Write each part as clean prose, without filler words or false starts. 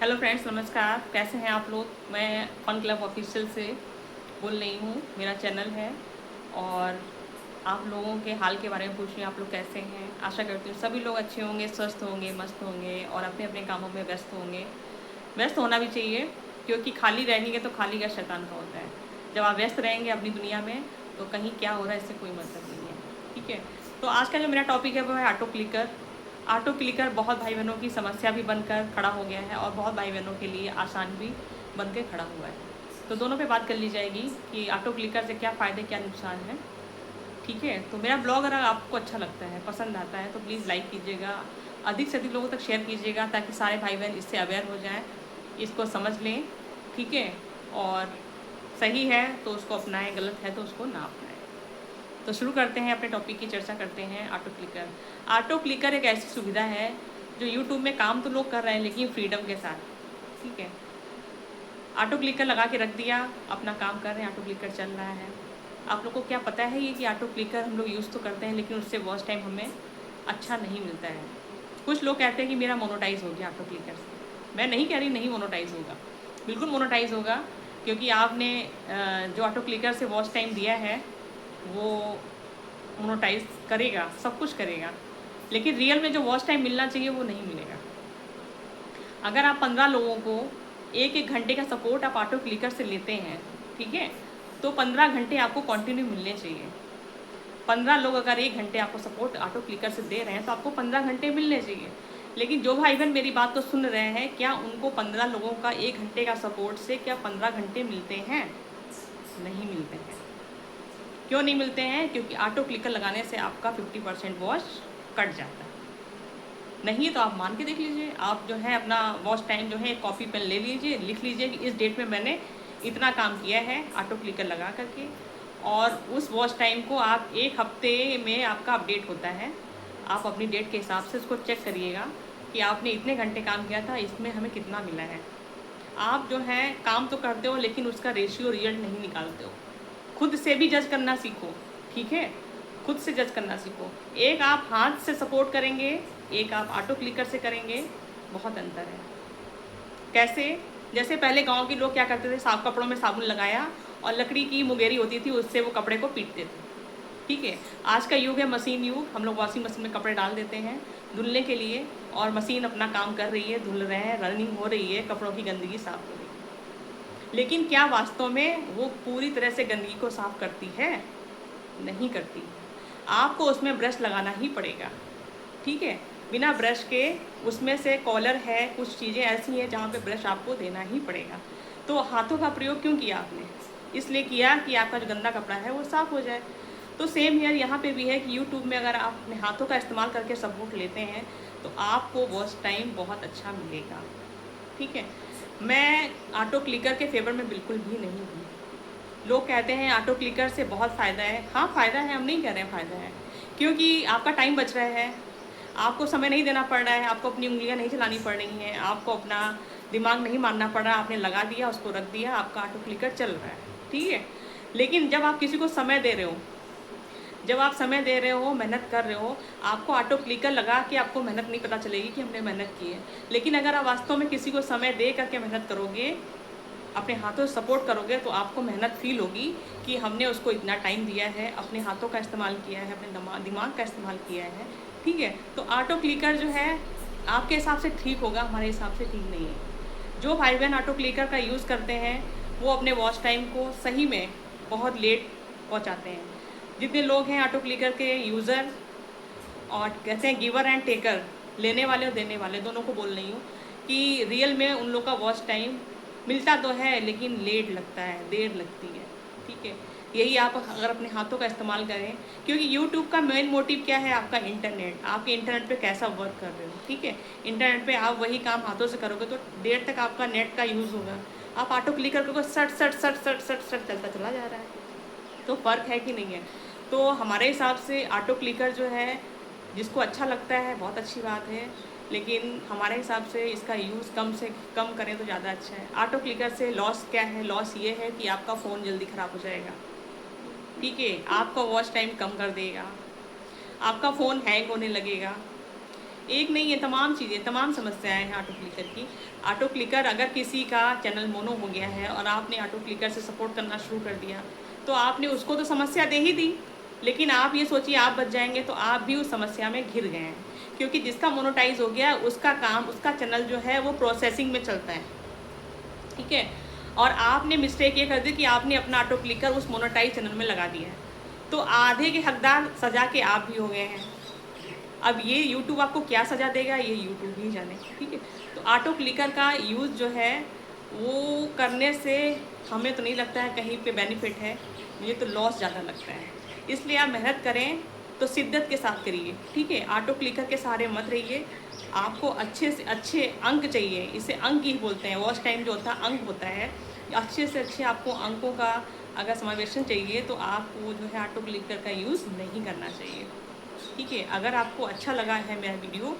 Hello friends, नमस्कार। कैसे हैं आप लोग? मैं फन क्लब ऑफिशियल से बोल रही हूँ। मेरा चैनल है और आप लोगों के हाल के बारे में पूछ रही हूँ। आप लोग कैसे हैं? आशा करती हूँ सभी लोग अच्छे होंगे, स्वस्थ होंगे, मस्त होंगे और अपने अपने कामों में व्यस्त होंगे। व्यस्त होना भी चाहिए, क्योंकि खाली रहेंगे तो खाली का शैतान का होता है। जब आप व्यस्त रहेंगे अपनी दुनिया में तो कहीं क्या हो रहा है इससे कोई मतलब नहीं है। ठीक है, तो आज का जो मेरा टॉपिक है वो है ऑटो क्लिकर। ऑटो क्लिकर बहुत भाई बहनों की समस्या भी बनकर खड़ा हो गया है और बहुत भाई बहनों के लिए आसान भी बन के खड़ा हुआ है। तो दोनों पे बात कर ली जाएगी कि ऑटो क्लिकर से क्या फ़ायदे क्या नुकसान है। ठीक है, तो मेरा ब्लॉग अगर आपको अच्छा लगता है, पसंद आता है, तो प्लीज़ लाइक कीजिएगा, अधिक से अधिक लोगों तक शेयर कीजिएगा ताकि सारे भाई बहन इससे अवेयर हो जाएं, इसको समझ लें। ठीक है, और सही है तो उसको अपनाएं, गलत है तो उसको ना अपनाएं। तो शुरू करते हैं, अपने टॉपिक की चर्चा करते हैं। Auto clicker. ऑटो क्लिकर एक ऐसी सुविधा है जो यूट्यूब में काम तो लोग कर रहे हैं लेकिन फ्रीडम के साथ। ठीक है, ऑटो क्लिकर लगा के रख दिया, अपना काम कर रहे हैं, ऑटो क्लिकर चल रहा है। आप लोग को क्या पता है ये कि ऑटो क्लिकर हम लोग यूज़ तो करते हैं लेकिन उससे वॉच टाइम हमें अच्छा नहीं मिलता है। कुछ लोग कहते हैं कि मेरा मोनोटाइज हो गया ऑटो क्लिकर से। मैं नहीं कह रही नहीं मोनोटाइज होगा, बिल्कुल मोनोटाइज होगा, क्योंकि आपने जो ऑटो क्लिकर से वॉच टाइम दिया है वो मोनोटाइज करेगा, सब कुछ करेगा, लेकिन रियल में जो वॉच टाइम मिलना चाहिए वो नहीं मिलेगा। अगर आप 15 लोगों को एक एक घंटे का सपोर्ट आप ऑटो क्लिकर से लेते हैं, ठीक है, तो 15 घंटे आपको कंटिन्यू मिलने चाहिए। 15 लोग अगर 1 घंटे आपको सपोर्ट ऑटो क्लिकर से दे रहे हैं तो आपको 15 घंटे मिलने चाहिए। लेकिन जो भाई बहन मेरी बात को सुन रहे हैं, क्या उनको 15 लोगों का 1 घंटे का सपोर्ट से क्या 15 घंटे मिलते हैं? नहीं मिलते हैं। क्यों नहीं मिलते हैं? क्योंकि ऑटो क्लिकर लगाने से आपका 50% वॉच कट जाता है। नहीं तो आप मान के देख लीजिए, आप जो है अपना वॉच टाइम जो है एक कॉपी पेन ले लीजिए, लिख लीजिए कि इस डेट में मैंने इतना काम किया है ऑटो क्लिकर लगा करके, और उस वॉच टाइम को आप 1 हफ्ते में आपका अपडेट होता है। आप अपनी डेट के हिसाब से उसको चेक करिएगा कि आपने इतने घंटे काम किया था, इसमें हमें कितना मिला है। आप जो है काम तो करते हो लेकिन उसका रेशियो रिजल्ट नहीं निकालते हो। खुद से भी जज करना सीखो। ठीक है, खुद से जज करना सीखो। एक आप हाथ से सपोर्ट करेंगे, एक आप ऑटो क्लिकर से करेंगे, बहुत अंतर है। कैसे? जैसे पहले गांव के लोग क्या करते थे, साफ कपड़ों में साबुन लगाया और लकड़ी की मुंगेरी होती थी, उससे वो कपड़े को पीटते थे। ठीक है, आज का युग है मशीन युग। हम लोग वॉशिंग मशीन में कपड़े डाल देते हैं धुलने के लिए, और मशीन अपना काम कर रही है, धुल रहे हैं, रनिंग हो रही है, कपड़ों की गंदगी साफ हो रही है। लेकिन क्या वास्तव में वो पूरी तरह से गंदगी को साफ करती है? नहीं करती। आपको उसमें ब्रश लगाना ही पड़ेगा। ठीक है, बिना ब्रश के उसमें से कॉलर है, कुछ चीज़ें ऐसी हैं जहाँ पे ब्रश आपको देना ही पड़ेगा। तो हाथों का प्रयोग क्यों किया आपने? इसलिए किया कि आपका जो गंदा कपड़ा है वो साफ़ हो जाए। तो सेम हियर यहाँ पे भी है कि यूट्यूब में अगर आप अपने हाथों का इस्तेमाल करके सपोर्ट लेते हैं तो आपको वॉच टाइम बहुत अच्छा मिलेगा। ठीक है, मैं ऑटो क्लिकर के फेवर में बिल्कुल भी नहीं हूँ। लोग कहते हैं ऑटो क्लिकर से बहुत फ़ायदा है। हाँ, फ़ायदा है, हम नहीं कह रहे हैं फ़ायदा है, क्योंकि आपका टाइम बच रहा है, आपको समय नहीं देना पड़ रहा है, आपको अपनी उंगलियां नहीं चलानी पड़ रही हैं, आपको अपना दिमाग नहीं मारना पड़ रहा, आपने लगा दिया, उसको रख दिया, आपका ऑटो क्लिकर चल रहा है। ठीक है, लेकिन जब आप किसी को समय दे रहे हो, जब आप समय दे रहे हो, मेहनत कर रहे हो, आपको ऑटो क्लिकर लगा के आपको मेहनत नहीं पता चलेगी कि हमने मेहनत की है। लेकिन अगर आप वास्तव में किसी को समय दे करके मेहनत करोगे, अपने हाथों से सपोर्ट करोगे, तो आपको मेहनत फील होगी कि हमने उसको इतना टाइम दिया है, अपने हाथों का इस्तेमाल किया है, अपने दिमाग का इस्तेमाल किया है। ठीक है, तो ऑटो क्लिकर जो है आपके हिसाब से ठीक होगा, हमारे हिसाब से ठीक नहीं है। जो भाई बहन ऑटो क्लिकर का यूज़ करते हैं वो अपने वॉच टाइम को सही में बहुत लेट पहुंचाते हैं। जितने लोग हैं ऑटो क्लिकर के यूज़र, और कहते हैं गिवर एंड टेकर, लेने वाले और देने वाले दोनों को बोल रही हूँ, कि रियल में उन लोग का वॉच टाइम मिलता तो है लेकिन लेट लगता है, देर लगती है। ठीक है, यही आप अगर अपने हाथों का इस्तेमाल करें, क्योंकि यूट्यूब का मेन मोटिव क्या है? आपका इंटरनेट, आपके इंटरनेट पे कैसा वर्क कर रहे हो। ठीक है, इंटरनेट पे आप वही काम हाथों से करोगे तो देर तक आपका नेट का यूज़ होगा। आप ऑटो क्लिकर करोगे, सट सट सट सट सट सट चलता चला जा रहा है। तो फ़र्क है कि नहीं है? तो हमारे हिसाब से ऑटो क्लिकर जो है, जिसको अच्छा लगता है बहुत अच्छी बात है, लेकिन हमारे हिसाब से इसका यूज़ कम से कम करें तो ज़्यादा अच्छा है। ऑटो क्लिकर से लॉस क्या है? लॉस ये है कि आपका फ़ोन जल्दी ख़राब हो जाएगा। ठीक है, आपका वॉच टाइम कम कर देगा, आपका फ़ोन हैंग होने लगेगा, एक नहीं है, तमाम चीज़ें, तमाम समस्याएँ हैं ऑटो क्लिकर की। ऑटो क्लिकर अगर किसी का चैनल मोनो हो गया है और आपने ऑटो क्लिकर से सपोर्ट करना शुरू कर दिया, तो आपने उसको तो समस्या दे ही दी, लेकिन आप ये सोचिए आप बच जाएँगे तो आप भी उस समस्या में घिर गए हैं। क्योंकि जिसका मोनेटाइज़ हो गया उसका काम, उसका चैनल जो है वो प्रोसेसिंग में चलता है, ठीक है? और आपने मिस्टेक ये कर दी कि आपने अपना ऑटो क्लिकर उस मोनेटाइज़ चैनल में लगा दिया है। तो आधे के हकदार सज़ा के आप भी हो गए हैं। अब ये यूट्यूब आपको क्या सज़ा देगा ये यूट्यूब ही जाने, ठीक है? तो ऑटो क्लिकर का यूज़ जो है वो करने से हमें तो नहीं लगता है कहीं पे बेनिफिट है, मुझे तो लॉस ज़्यादा लगता है। इसलिए आप मेहनत करें तो शिद्दत के साथ करिए, ठीक है? ऑटो क्लिकर के सहारे मत रहिए। आपको अच्छे से अच्छे अंक चाहिए, इसे अंक ही बोलते हैं, वॉच टाइम जो होता है अंक होता है। अच्छे से अच्छे आपको अंकों का अगर समावेशन चाहिए तो आपको जो है ऑटो क्लिकर का यूज़ नहीं करना चाहिए, ठीक है? अगर आपको अच्छा लगा है मेरा वीडियो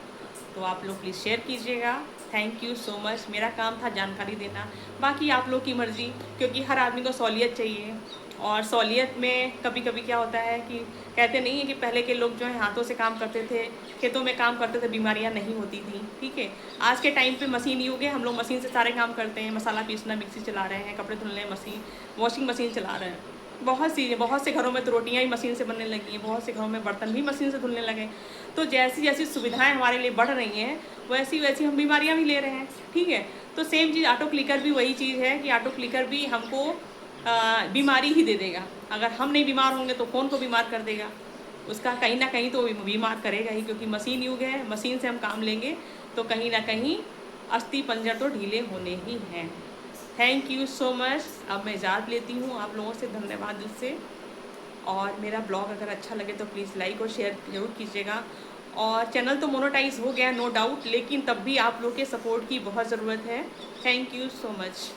तो आप लोग प्लीज़ शेयर कीजिएगा। Thank you so much. मेरा काम था जानकारी देना, बाकी आप लोग की मर्ज़ी, क्योंकि हर आदमी को सहूलियत चाहिए। और सहूलियत में कभी-कभी क्या होता है कि कहते नहीं है कि पहले के लोग जो है हाथों से काम करते थे, खेतों में काम करते थे, बीमारियाँ नहीं होती थी, ठीक है? आज के टाइम पे मशीन युग है, हम लोग मशीन से सारे काम करते हैं, मसाला पीसना मिक्सी चला रहे हैं, कपड़े धुलने मशीन, वॉशिंग मशीन चला रहे हैं। बहुत से घरों में तो रोटियाँ ही मशीन से बनने लगी हैं, बहुत से घरों में बर्तन भी मशीन से धुलने लगे। तो जैसी-जैसी सुविधाएँ हमारे लिए बढ़ रही हैं, वैसी-वैसी हम बीमारियाँ भी ले रहे हैं, ठीक है? तो सेम चीज़ ऑटो क्लिकर भी वही चीज़ है कि ऑटो क्लिकर भी हमको बीमारी ही दे देगा। अगर हम नहीं बीमार होंगे तो कौन को बीमार कर देगा? उसका कहीं न कहीं तो बीमार करेगा ही, क्योंकि मशीन युग है, मशीन से हम काम लेंगे तो कहीं न कहीं अस्थि पंजर तो ढीले होने ही हैं। Thank you so much. अब मैं इजाज़त लेती हूँ आप लोगों से, धन्यवाद दिल से। और मेरा ब्लॉग अगर अच्छा लगे तो प्लीज़ लाइक और शेयर ज़रूर कीजिएगा। और चैनल तो मोनेटाइज़ हो गया नो डाउट, लेकिन तब भी आप लोग के सपोर्ट की बहुत ज़रूरत है। Thank you so much.